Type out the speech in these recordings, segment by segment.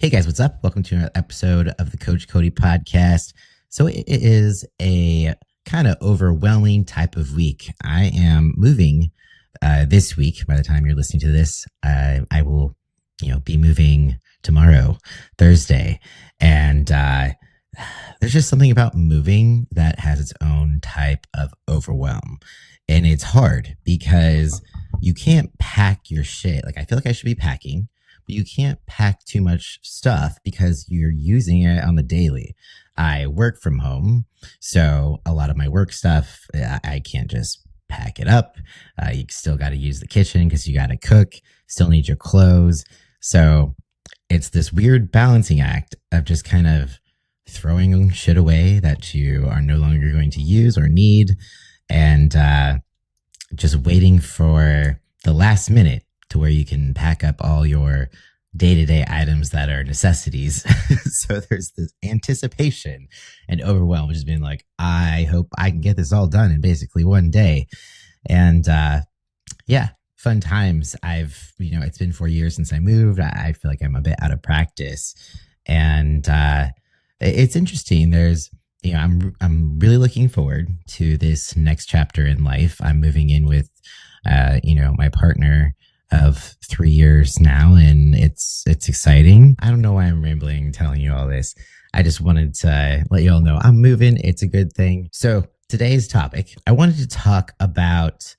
Hey guys, what's up? Welcome to another episode of the Coach Cody podcast. So it is a kind of overwhelming type of week. I am moving this week. By the time you're listening to this, I will, be moving tomorrow, Thursday, and there's just something about moving that has its own type of overwhelm, and it's hard because you can't pack your shit. Like I feel like I should be packing, but you can't pack too much stuff because you're using it on the daily. I work from home, so a lot of my work stuff, I can't just pack it up. You still got to use the kitchen because you got to cook, still need your clothes. So it's this weird balancing act of just kind of throwing shit away that you are no longer going to use or need, and just waiting for the last minute to where you can pack up all your day-to-day items that are necessities. So there's this anticipation and overwhelm, just being like, I hope I can get this all done in basically one day. And fun times. It's been 4 years since I moved. I feel like I'm a bit out of practice, and it's interesting. I'm really looking forward to this next chapter in life. I'm moving in with, my partner of 3 years now, and it's exciting. I don't know why I'm rambling telling you all this. I just wanted to let you all know I'm moving. It's a good thing. So today's topic, I wanted to talk about,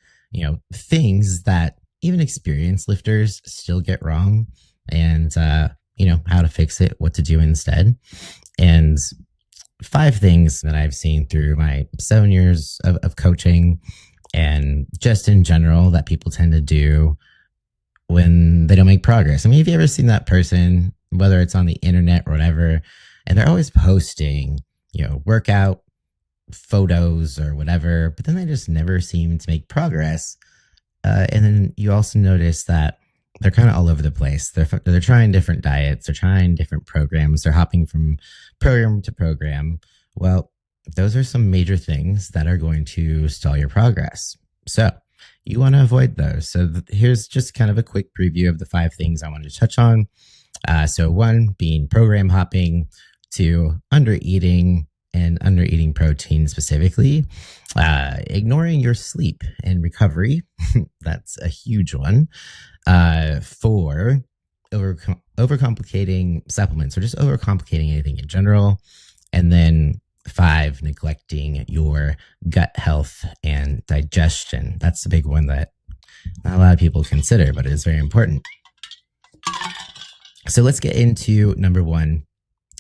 things that even experienced lifters still get wrong, and, how to fix it, what to do instead. And 5 things that I've seen through my 7 years of coaching and just in general that people tend to do when they don't make progress. I mean, have you ever seen that person, whether it's on the internet or whatever, and they're always posting, workout photos or whatever, but then they just never seem to make progress. And then you also notice that they're kind of all over the place. They're trying different diets. They're trying different programs. They're hopping from program to program. Well, those are some major things that are going to stall your progress. So you want to avoid those. So here's just kind of a quick preview of the 5 things I wanted to touch on. So 1 being program hopping, 2 undereating and undereating protein specifically, ignoring your sleep and recovery. That's a huge one. 4 overcomplicating supplements, or just overcomplicating anything in general. And then 5, neglecting your gut health and digestion. That's the big one that not a lot of people consider, but it is very important. So let's get into number 1.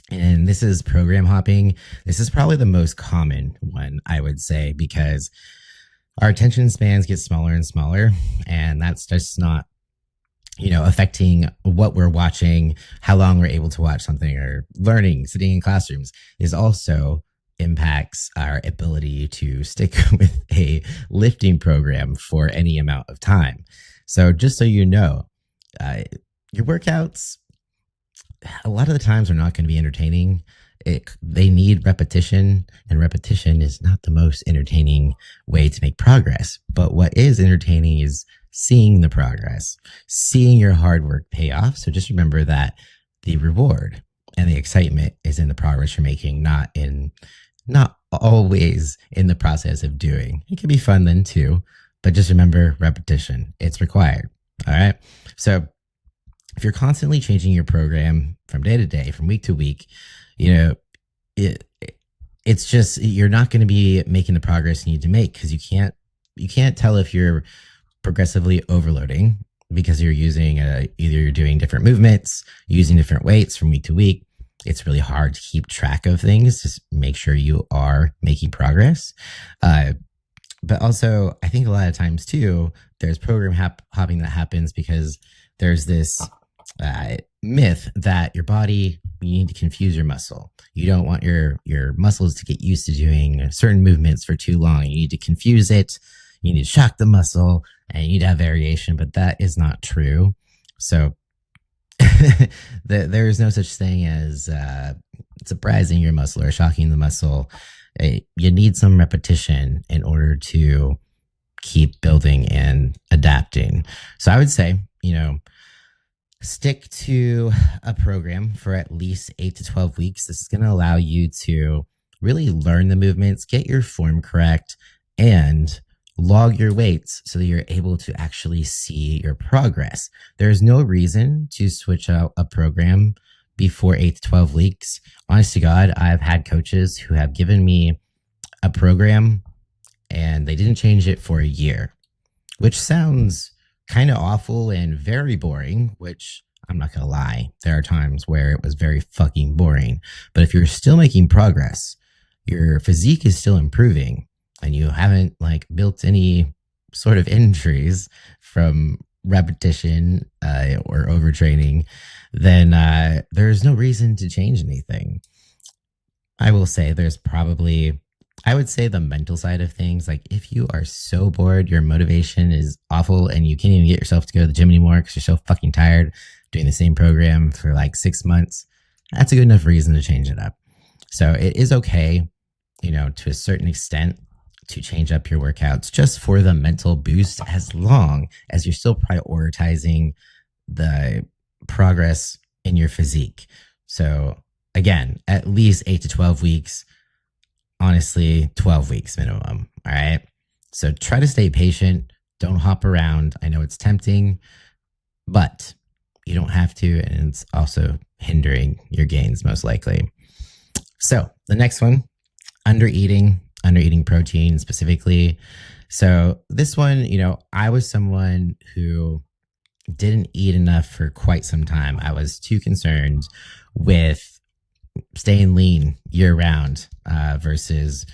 And this is program hopping. This is probably the most common one, I would say, because our attention spans get smaller and smaller, and that's just not, affecting what we're watching, how long we're able to watch something, or learning, sitting in classrooms. Is also impacts our ability to stick with a lifting program for any amount of time. So just so you know, your workouts, a lot of the times, are not going to be entertaining. They need repetition, and repetition is not the most entertaining way to make progress. But what is entertaining is seeing the progress, seeing your hard work pay off. So just remember that the reward and the excitement is in the progress you're making, not always in the process of doing. It can be fun then too, but just remember repetition. It's required. All right. So if you're constantly changing your program from day to day, from week to week, it's just, you're not going to be making the progress you need to make, because you can't tell if you're progressively overloading because you're using either you're doing different movements, using different weights from week to week. It's really hard to keep track of things. Just make sure you are making progress. But also, I think a lot of times too, there's program hopping that happens because there's this myth that your body, you need to confuse your muscle. You don't want your muscles to get used to doing certain movements for too long. You need to confuse it. You need to shock the muscle, and you need to have variation, but that is not true. So there is no such thing as surprising your muscle or shocking the muscle. You need some repetition in order to keep building and adapting. So I would say, Stick to a program for at least 8 to 12 weeks. This is going to allow you to really learn the movements, get your form correct, and log your weights so that you're able to actually see your progress. There's no reason to switch out a program before 8 to 12 weeks. Honest to God, I've had coaches who have given me a program and they didn't change it for a year, which sounds kind of awful and very boring, which I'm not going to lie. There are times where it was very fucking boring. But if you're still making progress, your physique is still improving, and you haven't like built any sort of injuries from repetition or overtraining, then there's no reason to change anything. I will say there's probably, I would say the mental side of things, like if you are so bored, your motivation is awful and you can't even get yourself to go to the gym anymore because you're so fucking tired doing the same program for like 6 months, that's a good enough reason to change it up. So it is okay, to a certain extent, to change up your workouts just for the mental boost, as long as you're still prioritizing the progress in your physique. So again, at least 8 to 12 weeks, honestly, 12 weeks minimum. All right. So try to stay patient. Don't hop around. I know it's tempting, but you don't have to. And it's also hindering your gains most likely. So the next one, undereating protein specifically. So this one, I was someone who didn't eat enough for quite some time. I was too concerned with staying lean year round versus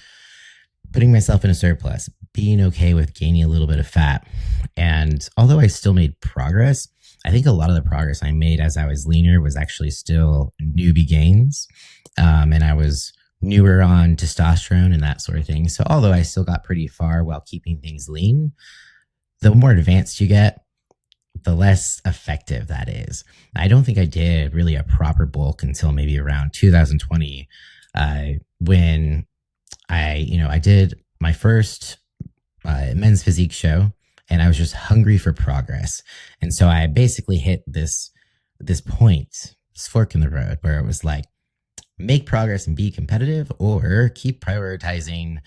putting myself in a surplus, being okay with gaining a little bit of fat. And although I still made progress, I think a lot of the progress I made as I was leaner was actually still newbie gains. And I was newer on testosterone and that sort of thing. So although I still got pretty far while keeping things lean, the more advanced you get, the less effective that is. I don't think I did really a proper bulk until maybe around 2020, when I did my first men's physique show, and I was just hungry for progress. And so I basically hit this point, this fork in the road, where it was like, make progress and be competitive, or keep prioritizing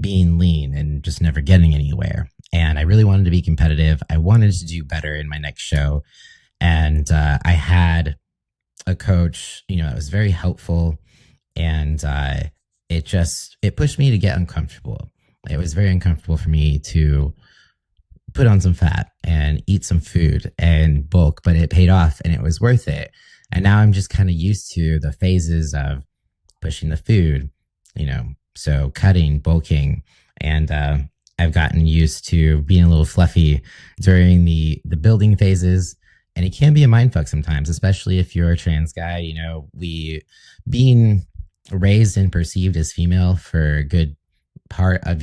being lean and just never getting anywhere. And I really wanted to be competitive. I wanted to do better in my next show. And I had a coach, that was very helpful. And it pushed me to get uncomfortable. It was very uncomfortable for me to put on some fat and eat some food and bulk, but it paid off and it was worth it. And now I'm just kind of used to the phases of pushing the food, so cutting, bulking, and I've gotten used to being a little fluffy during the building phases. And it can be a mindfuck sometimes, especially if you're a trans guy. We being raised and perceived as female for a good part of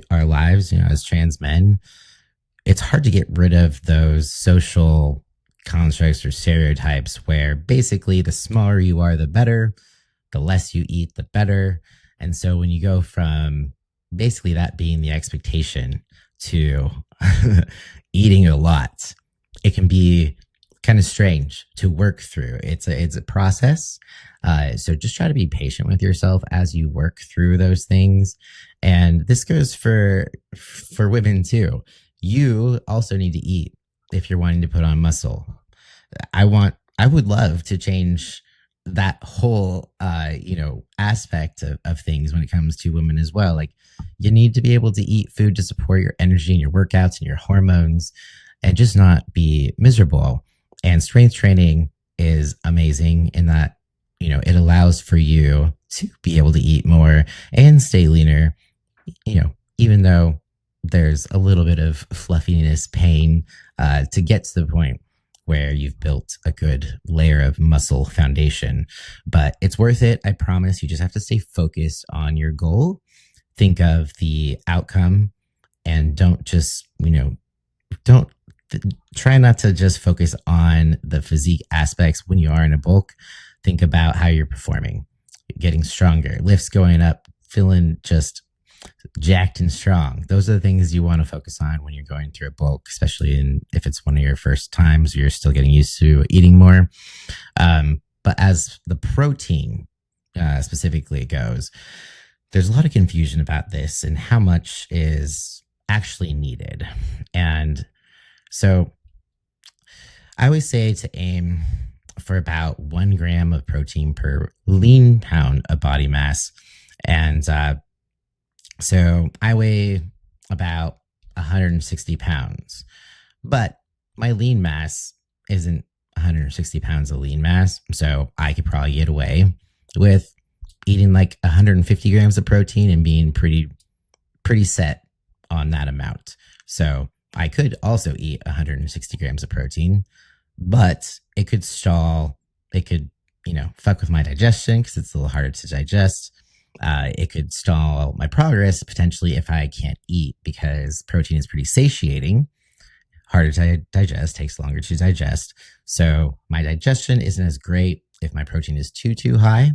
our lives, as trans men, it's hard to get rid of those social constructs or stereotypes where basically the smaller you are, the better, the less you eat, the better. And so when you go from basically that being the expectation to eating a lot, it can be kind of strange to work through. It's a process. So just try to be patient with yourself as you work through those things. And this goes for women too. You also need to eat if you're wanting to put on muscle. I would love to change that whole, aspect of things when it comes to women as well. Like, you need to be able to eat food to support your energy and your workouts and your hormones and just not be miserable. And strength training is amazing in that, it allows for you to be able to eat more and stay leaner, even though there's a little bit of fluffiness, pain, to get to the point where you've built a good layer of muscle foundation. But it's worth it. I promise. You just have to stay focused on your goal. Think of the outcome and don't just, try not to just focus on the physique aspects when you are in a bulk. Think about how you're performing, getting stronger, lifts going up, feeling just jacked and strong. Those are the things you want to focus on when you're going through a bulk, especially if it's one of your first times, you're still getting used to eating more. But as the protein specifically goes, there's a lot of confusion about this and how much is actually needed. And so I always say to aim for about 1 gram of protein per lean pound of body mass. And so I weigh about 160 pounds, but my lean mass isn't 160 pounds of lean mass. So I could probably get away with eating like 150 grams of protein and being pretty set on that amount. So I could also eat 160 grams of protein, but it could stall. It could, fuck with my digestion because it's a little harder to digest. It could stall my progress potentially if I can't eat, because protein is pretty satiating, harder to digest, takes longer to digest. So my digestion isn't as great if my protein is too high.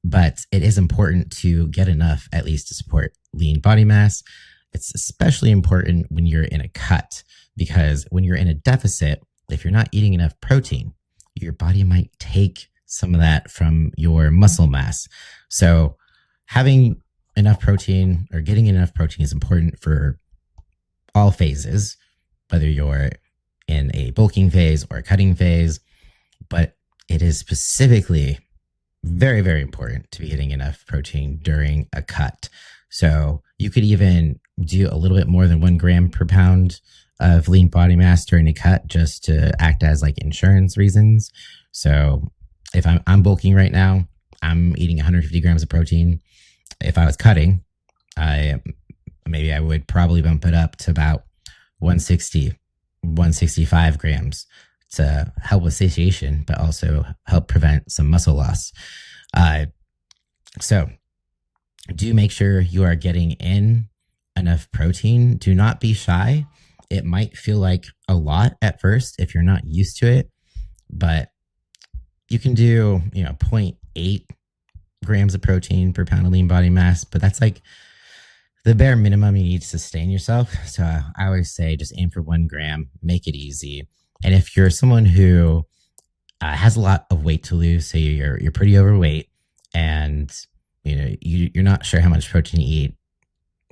But it is important to get enough, at least, to support lean body mass. It's especially important when you're in a cut, because when you're in a deficit, if you're not eating enough protein, your body might take some of that from your muscle mass. So having enough protein or getting enough protein is important for all phases, whether you're in a bulking phase or a cutting phase. But it is specifically very, very important to be getting enough protein during a cut. So you could even do a little bit more than 1 gram per pound of lean body mass during a cut, just to act as like insurance reasons. So if I'm bulking right now, I'm eating 150 grams of protein. If I was cutting, I would probably bump it up to about 160, 165 grams to help with satiation, but also help prevent some muscle loss. So do make sure you are getting in enough protein. Do not be shy. It might feel like a lot at first if you're not used to it, but you can do, 0.8 grams of protein per pound of lean body mass, but that's like the bare minimum you need to sustain yourself. So I always say just aim for 1 gram, make it easy. And if you're someone who has a lot of weight to lose, say you're pretty overweight, and you're not sure how much protein you eat,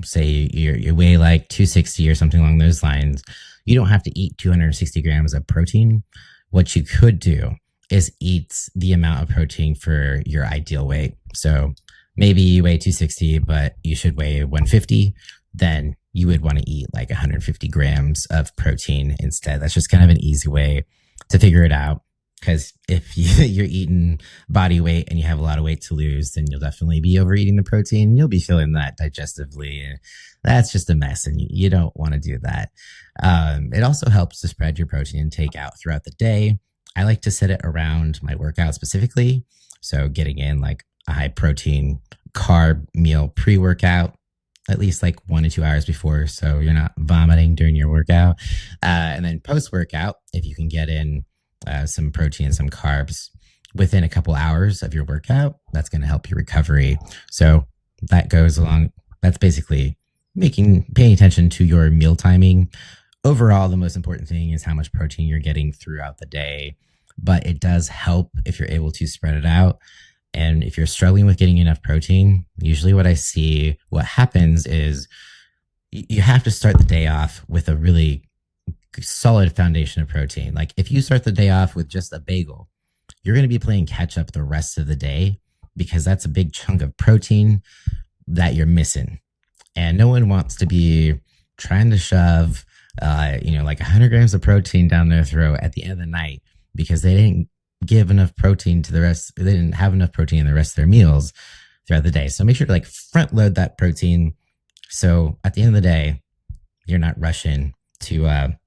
say you weigh like 260 or something along those lines, you don't have to eat 260 grams of protein. What you could do is eat the amount of protein for your ideal weight. So maybe you weigh 260, but you should weigh 150. Then you would want to eat like 150 grams of protein instead. That's just kind of an easy way to figure it out. Because if you're eating body weight and you have a lot of weight to lose, then you'll definitely be overeating the protein. You'll be feeling that digestively. And that's just a mess, and you don't want to do that. It also helps to spread your protein intake out throughout the day. I like to set it around my workout specifically. So getting in like a high protein carb meal pre-workout, at least like 1 to 2 hours before, so you're not vomiting during your workout. And then post-workout, if you can get in some protein and some carbs within a couple hours of your workout, that's going to help your recovery. So that goes along. That's basically paying attention to your meal timing. Overall, the most important thing is how much protein you're getting throughout the day, but it does help if you're able to spread it out. And if you're struggling with getting enough protein, usually what happens is you have to start the day off with a really solid foundation of protein. Like if you start the day off with just a bagel, you're going to be playing catch up the rest of the day, because that's a big chunk of protein that you're missing. And no one wants to be trying to shove, like 100 grams of protein down their throat at the end of the night because they didn't give enough protein to the rest. They didn't have enough protein in the rest of their meals throughout the day. So make sure to like front load that protein. So at the end of the day, you're not rushing to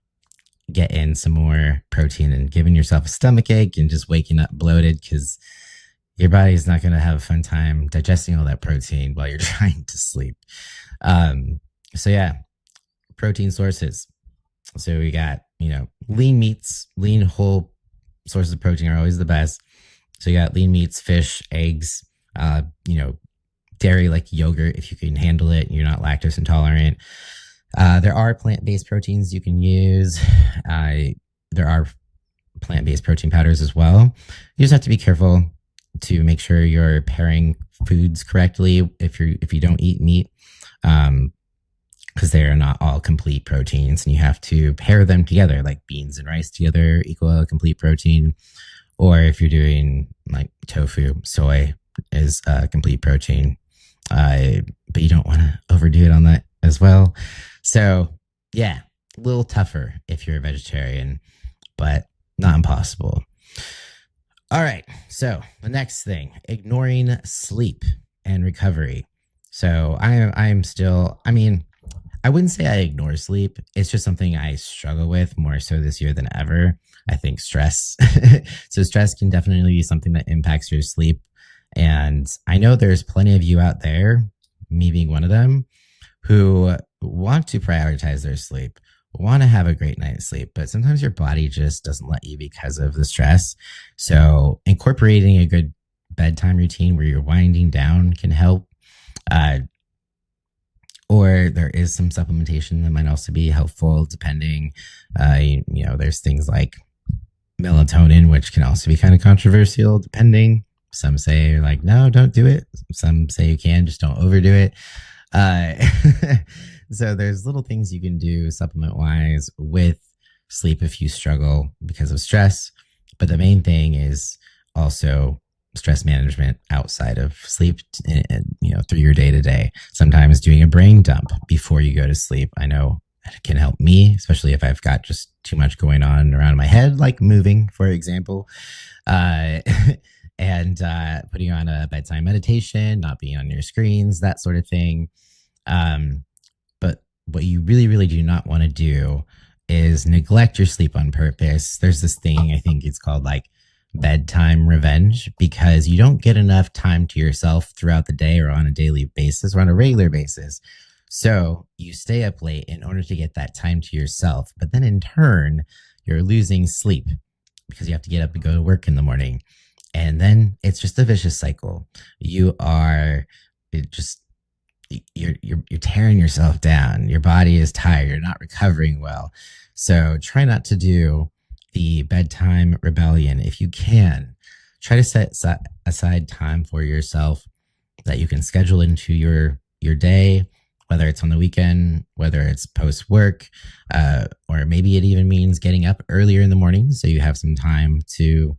get in some more protein and giving yourself a stomach ache and just waking up bloated, because your body's not going to have a fun time digesting all that protein while you're trying to sleep. So yeah, protein sources. So we got, lean meats, lean whole sources of protein are always the best. So you got lean meats, fish, eggs, dairy like yogurt if you can handle it and you're not lactose intolerant. There are plant-based proteins you can use. There are plant-based protein powders as well. You just have to be careful to make sure you're pairing foods correctly if you don't eat meat, because they are not all complete proteins, and you have to pair them together, like beans and rice together equal a complete protein. Or if you're doing like tofu, soy is a complete protein, but you don't want to overdo it on that as well. So yeah, a little tougher if you're a vegetarian, but not impossible. All right. So the next thing, ignoring sleep and recovery. So I'm still, I mean, I wouldn't say I ignore sleep. It's just something I struggle with more so this year than ever. I think stress. So stress can definitely be something that impacts your sleep. And I know there's plenty of you out there, me being one of them, who want to prioritize their sleep, want to have a great night's sleep, but sometimes your body just doesn't let you because of the stress. So incorporating a good bedtime routine where you're winding down can help. Or there is some supplementation that might also be helpful depending. There's things like melatonin, which can also be kind of controversial depending. Some say like, no, don't do it. Some say you can, just don't overdo it. So there's little things you can do supplement wise with sleep if you struggle because of stress. But the main thing is also stress management outside of sleep, through your day to day. Sometimes doing a brain dump before you go to sleep, I know it can help me, especially if I've got just too much going on around my head, like moving, for example. And putting on a bedtime meditation, not being on your screens, that sort of thing. But what you really, really do not want to do is neglect your sleep on purpose. There's this thing, I think it's called like bedtime revenge, because you don't get enough time to yourself throughout the day or on a daily basis or on a regular basis. So you stay up late in order to get that time to yourself. But then in turn, you're losing sleep because you have to get up and go to work in the morning. And then it's just a vicious cycle. You're tearing yourself down. Your body is tired. You're not recovering well. So try not to do the bedtime rebellion. If you can, try to set aside time for yourself that you can schedule into your day, whether it's on the weekend, whether it's post work, or maybe it even means getting up earlier in the morning so you have some time to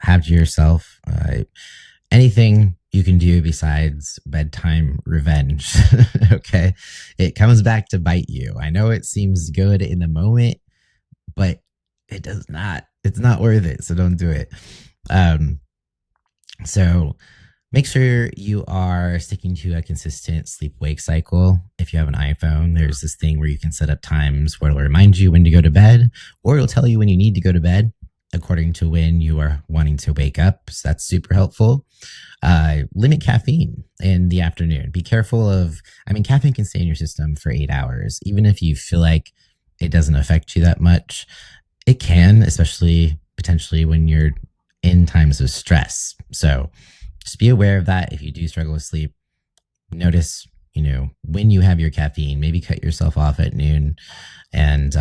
have to yourself. Anything you can do besides bedtime revenge. Okay. It comes back to bite you. I know it seems good in the moment, but it does not. It's not worth it. So don't do it. So make sure you are sticking to a consistent sleep wake cycle. If you have an iPhone, there's this thing where you can set up times where it'll remind you when to go to bed, or it'll tell you when you need to go to bed according to when you are wanting to wake up. So that's super helpful. Limit caffeine in the afternoon. Be careful of, caffeine can stay in your system for 8 hours. Even if you feel like it doesn't affect you that much, it can, especially potentially when you're in times of stress. So just be aware of that. If you do struggle with sleep, notice, when you have your caffeine, maybe cut yourself off at noon. And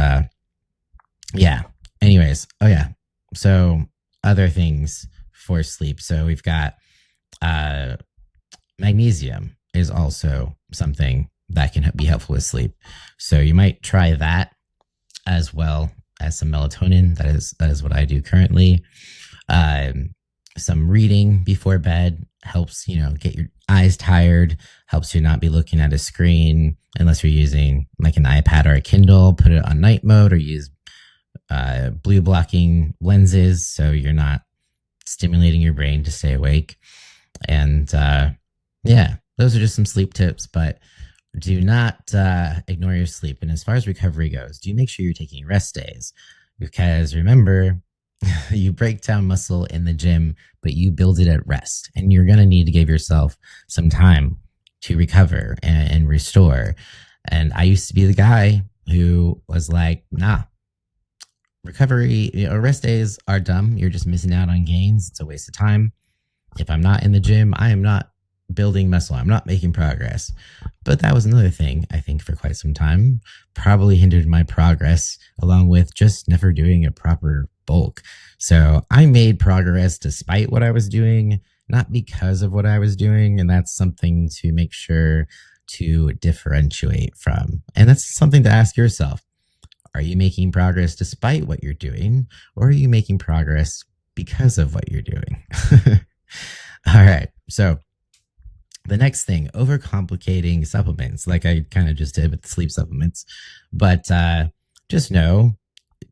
anyways. Oh yeah. So other things for sleep. So we've got magnesium is also something that can be helpful with sleep. So you might try that as well as some melatonin. That is what I do currently. Some reading before bed helps, get your eyes tired, helps you not be looking at a screen unless you're using like an iPad or a Kindle. Put it on night mode or use blue blocking lenses so you're not stimulating your brain to stay awake. And those are just some sleep tips, but do not ignore your sleep. And as far as recovery goes, do make sure you're taking rest days, because remember, you break down muscle in the gym, but you build it at rest, and you're going to need to give yourself some time to recover and restore. And I used to be the guy who was like, nah, recovery, rest days are dumb. You're just missing out on gains. It's a waste of time. If I'm not in the gym, I am not building muscle. I'm not making progress. But that was another thing, I think, for quite some time, probably hindered my progress, along with just never doing a proper bulk. So I made progress despite what I was doing, not because of what I was doing. And that's something to make sure to differentiate from. And that's something to ask yourself. Are you making progress despite what you're doing, or are you making progress because of what you're doing? All right. So the next thing, overcomplicating supplements, like I kind of just did with the sleep supplements. But just know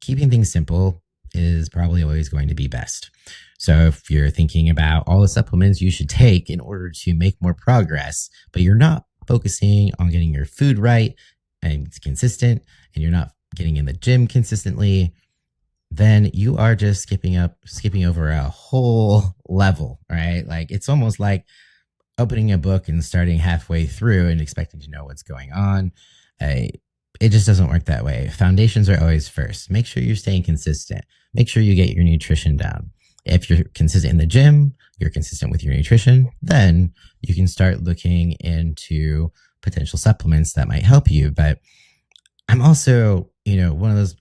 keeping things simple is probably always going to be best. So if you're thinking about all the supplements you should take in order to make more progress, but you're not focusing on getting your food right and it's consistent, and you're not getting in the gym consistently, then you are just skipping over a whole level, right? Like it's almost like opening a book and starting halfway through and expecting to know what's going on. It just doesn't work that way. Foundations are always first. Make sure you're staying consistent. Make sure you get your nutrition down. If you're consistent in the gym, you're consistent with your nutrition, then you can start looking into potential supplements that might help you. But I'm also, one of those,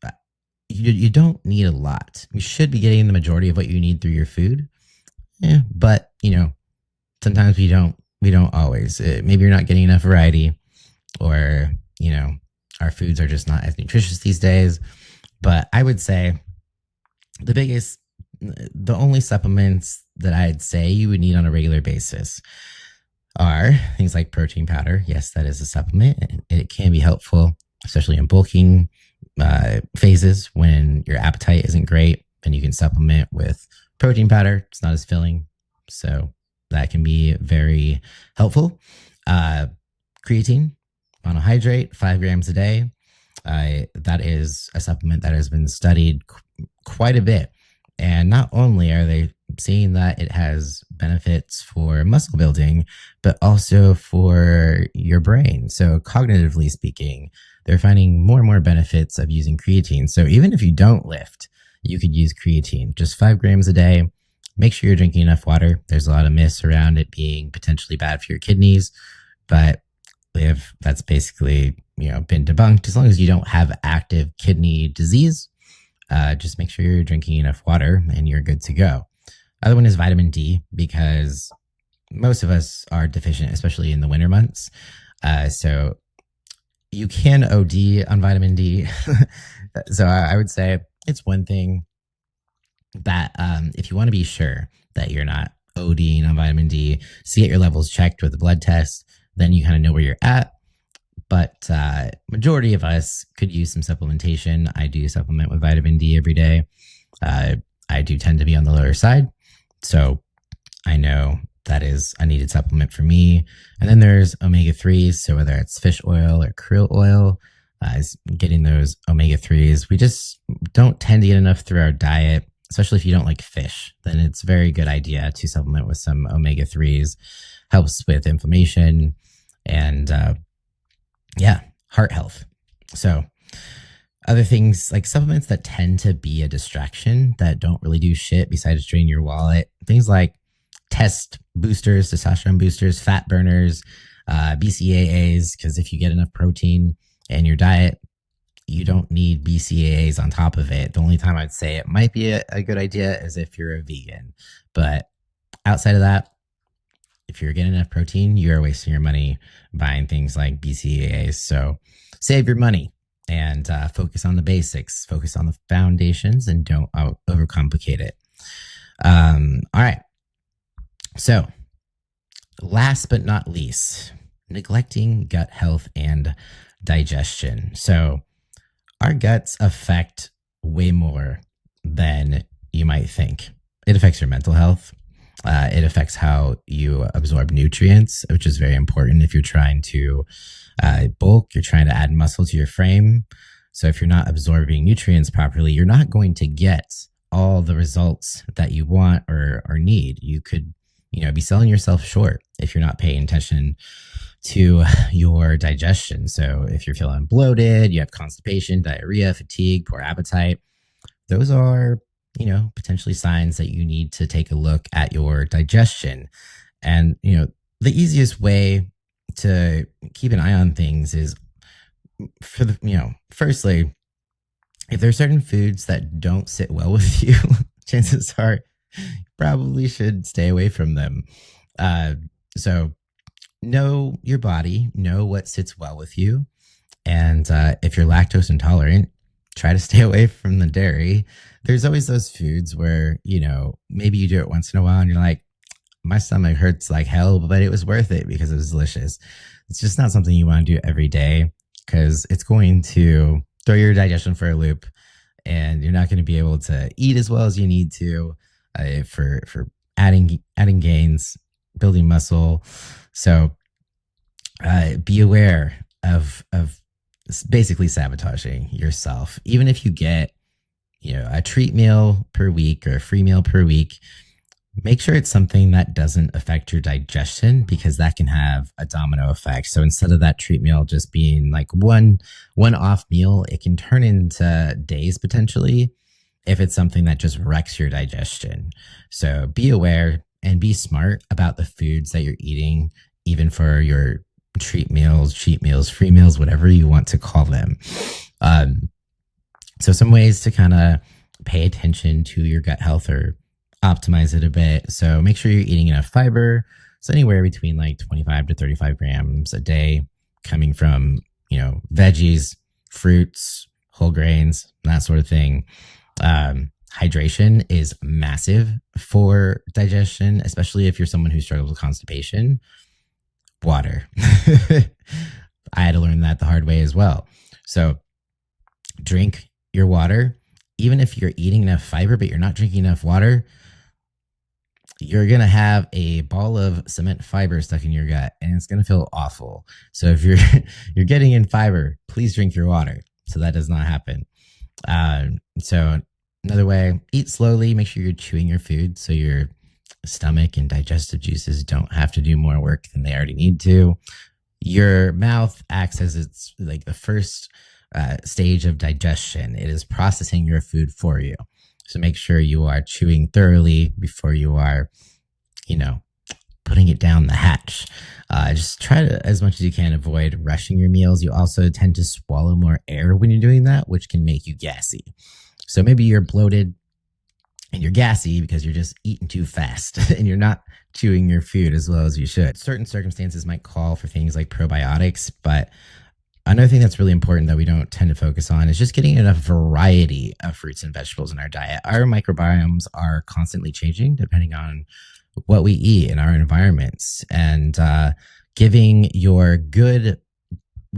you don't need a lot. You should be getting the majority of what you need through your food. Yeah, but, sometimes we don't always. Maybe you're not getting enough variety, or, our foods are just not as nutritious these days. But I would say the only supplements that I'd say you would need on a regular basis are things like protein powder. Yes, that is a supplement. It can be helpful, especially in bulking phases when your appetite isn't great, and you can supplement with protein powder. It's not as filling, so that can be very helpful. Creatine monohydrate, 5 grams a day. That is a supplement that has been studied quite a bit. And not only are they seeing that it has benefits for muscle building, but also for your brain. So cognitively speaking, they're finding more and more benefits of using creatine. So even if you don't lift, you could use creatine, just 5 grams a day. Make sure you're drinking enough water. There's a lot of myths around it being potentially bad for your kidneys, but if that's basically, been debunked, as long as you don't have active kidney disease, just make sure you're drinking enough water and you're good to go. Other one is vitamin D, because most of us are deficient, especially in the winter months. So you can OD on vitamin D. So I would say it's one thing that if you want to be sure that you're not ODing on vitamin D, so get your levels checked with a blood test, then you kind of know where you're at. But majority of us could use some supplementation. I do supplement with vitamin D every day. I do tend to be on the lower side, so I know that is a needed supplement for me. And then there's omega-3s. So whether it's fish oil or krill oil, is getting those omega-3s. We just don't tend to get enough through our diet, especially if you don't like fish. Then it's a very good idea to supplement with some omega-3s. Helps with inflammation and heart health. So other things like supplements that tend to be a distraction that don't really do shit besides drain your wallet. Things like test boosters, testosterone boosters, fat burners, BCAAs, because if you get enough protein in your diet, you don't need BCAAs on top of it. The only time I'd say it might be a good idea is if you're a vegan. But outside of that, if you're getting enough protein, you are wasting your money buying things like BCAAs. So save your money and focus on the basics, focus on the foundations, and don't overcomplicate it. All right. So last but not least, neglecting gut health and digestion. So our guts affect way more than you might think. It affects your mental health. It affects how you absorb nutrients, which is very important if you're trying to bulk, you're trying to add muscle to your frame. So if you're not absorbing nutrients properly, you're not going to get all the results that you want or need. You could, be selling yourself short if you're not paying attention to your digestion. So if you're feeling bloated, you have constipation, diarrhea, fatigue, poor appetite, those are potentially signs that you need to take a look at your digestion. And, the easiest way to keep an eye on things is firstly, if there are certain foods that don't sit well with you, chances are you probably should stay away from them. So know your body, know what sits well with you. And if you're lactose intolerant, try to stay away from the dairy. There's always those foods where, maybe you do it once in a while and you're like, my stomach hurts like hell, but it was worth it because it was delicious. It's just not something you want to do every day because it's going to throw your digestion for a loop and you're not going to be able to eat as well as you need to for adding gains, building muscle. So be aware of basically sabotaging yourself. Even if you get, a treat meal per week or a free meal per week, make sure it's something that doesn't affect your digestion because that can have a domino effect. So instead of that treat meal just being like one off meal, it can turn into days potentially if it's something that just wrecks your digestion. So be aware and be smart about the foods that you're eating, even for your treat meals, cheat meals, free meals, whatever you want to call them. So some ways to kind of pay attention to your gut health or optimize it a bit. So make sure you're eating enough fiber. So anywhere between like 25 to 35 grams a day coming from, veggies, fruits, whole grains, that sort of thing. Hydration is massive for digestion, especially if you're someone who struggles with constipation. Water. I had to learn that the hard way as well. So drink your water. Even if you're eating enough fiber, but you're not drinking enough water, you're going to have a ball of cement fiber stuck in your gut and it's going to feel awful. So if you're getting in fiber, please drink your water so that does not happen. So another way, eat slowly, make sure you're chewing your food so your stomach and digestive juices don't have to do more work than they already need to. Your mouth acts as it's like the first stage of digestion. It is processing your food for you. So make sure you are chewing thoroughly before you are, putting it down the hatch. Just try to, as much as you can, avoid rushing your meals. You also tend to swallow more air when you're doing that, which can make you gassy. So maybe you're bloated and you're gassy because you're just eating too fast and you're not chewing your food as well as you should. Certain circumstances might call for things like probiotics, but another thing that's really important that we don't tend to focus on is just getting enough variety of fruits and vegetables in our diet. Our microbiomes are constantly changing depending on what we eat in our environments, and giving your good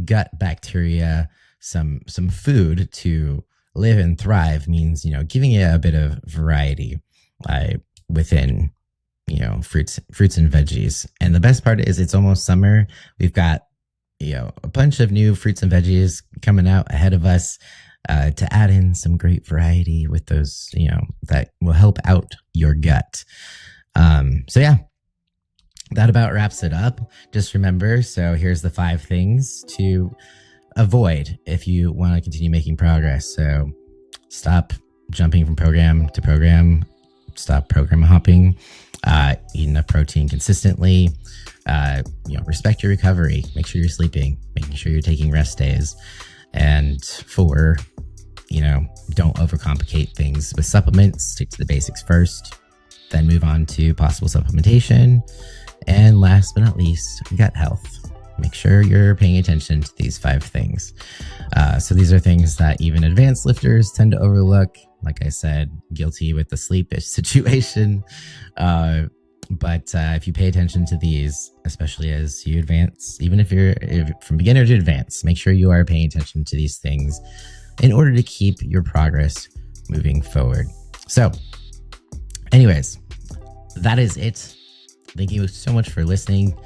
gut bacteria some food to live and thrive means, giving it a bit of variety within, fruits and veggies. And the best part is it's almost summer. We've got a bunch of new fruits and veggies coming out ahead of us to add in some great variety with those, that will help out your gut. So yeah, that about wraps it up. Just remember, so here's the 5 things to avoid if you want to continue making progress. So stop jumping from program to program, stop program hopping, eat enough protein consistently, respect your recovery, make sure you're sleeping, making sure you're taking rest days. And 4, don't overcomplicate things with supplements. Stick to the basics first, then move on to possible supplementation. And last but not least, gut health. Make sure you're paying attention to these 5 things. So these are things that even advanced lifters tend to overlook. Like I said, guilty with the sleep situation. But if you pay attention to these, especially as you advance, even if you're from beginner to advanced, make sure you are paying attention to these things in order to keep your progress moving forward. So anyways, that is it. Thank you so much for listening.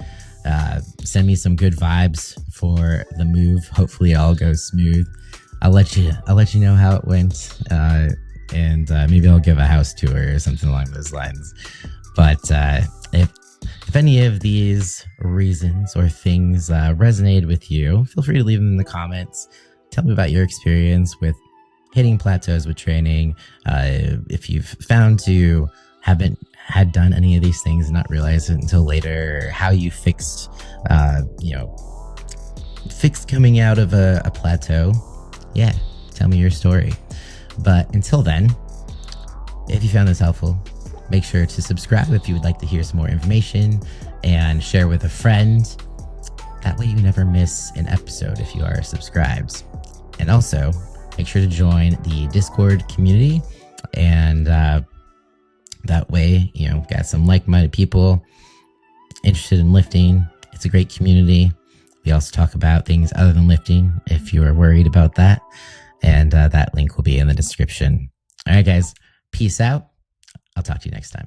Send me some good vibes for the move. Hopefully it all goes smooth. I'll let you know how it went. And maybe I'll give a house tour or something along those lines. But if any of these reasons or things resonated with you, feel free to leave them in the comments. Tell me about your experience with hitting plateaus with training. If you've found you haven't had done any of these things and not realized it until later, or how you fixed, fixed coming out of a plateau, yeah, tell me your story. But until then, if you found this helpful, make sure to subscribe if you would like to hear some more information, and share with a friend. That way you never miss an episode if you are subscribed. And also, make sure to join the Discord community, and that way, got some like-minded people interested in lifting. It's a great community. We also talk about things other than lifting if you are worried about that. And that link will be in the description. All right, guys. Peace out. I'll talk to you next time.